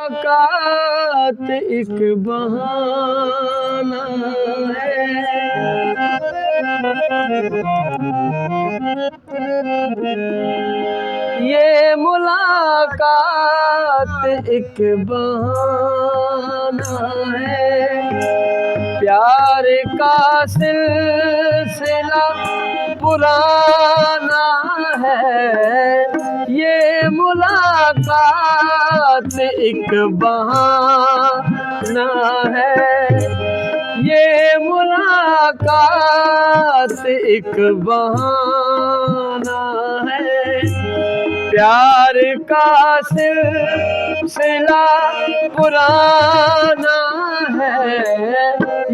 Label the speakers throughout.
Speaker 1: मुलाकात एक बहाना है, ये मुलाकात एक बहाना है। प्यार का सिलसिला पुराना है, ये मुलाकात एक बहाना है, ये मुलाकात एक बहाना है। प्यार का सिलसिला पुराना है,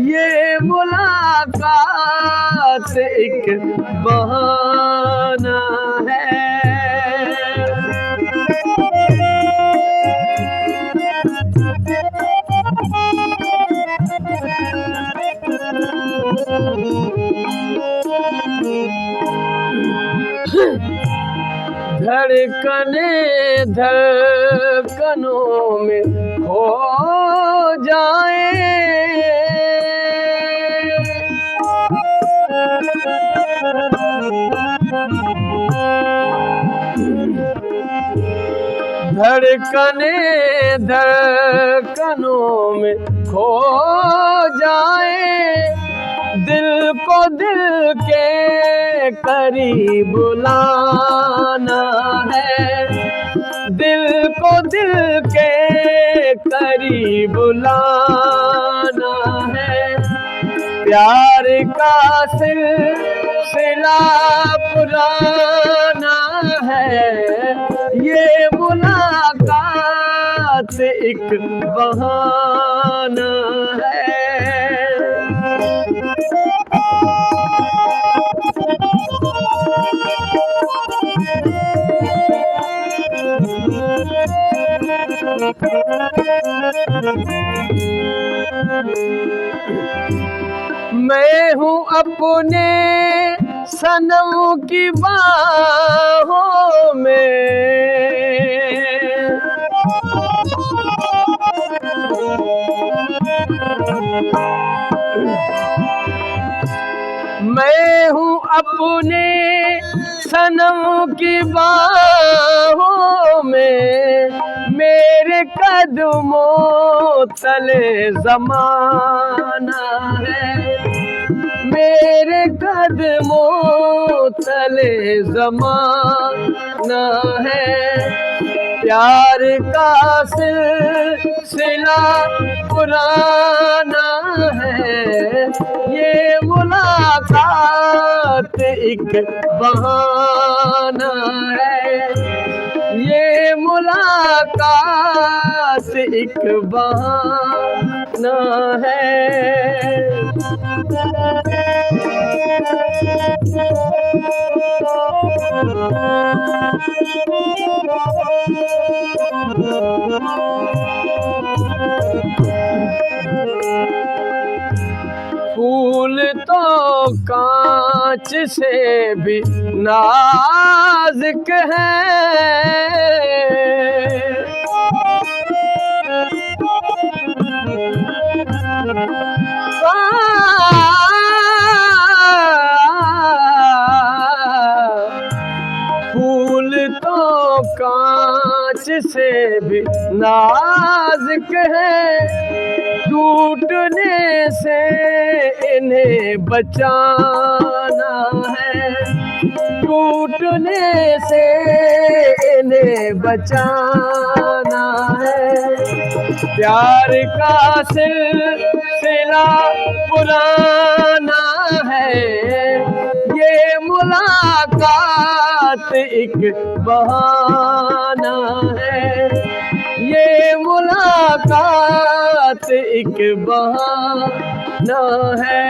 Speaker 1: ये मुलाकात एक बहाना है। धड़कने धड़कनों में खो जाए, धड़कने धड़कनों में खो जाए, दिल को दिल के करीब लाना है, दिल को दिल के करीब लाना है। प्यार का सिलसिला पुराना है, ये मुलाकात एक बहाना है। मैं हूँ अपने सनम की बाहों में, मैं हूँ अपने सनम की बाहों में, मेरे कदमों तले ज़माना है, मेरे कदमों तले ज़माना है। प्यार का सिलसिला पुराना है, ये मुलाकात एक बहाना है, ये मुलाकात एक बहाना है। फूल तो कांच से भी नाजुक है, फूल तो कांच से भी नाजुक है, टूटने से इन्हें बचाना है, टूटने से इन्हें बचाना है। प्यार का सिलसिला पुराना है, ये मुलाकात एक बहाना है, ये मुलाकात एक बहाना है।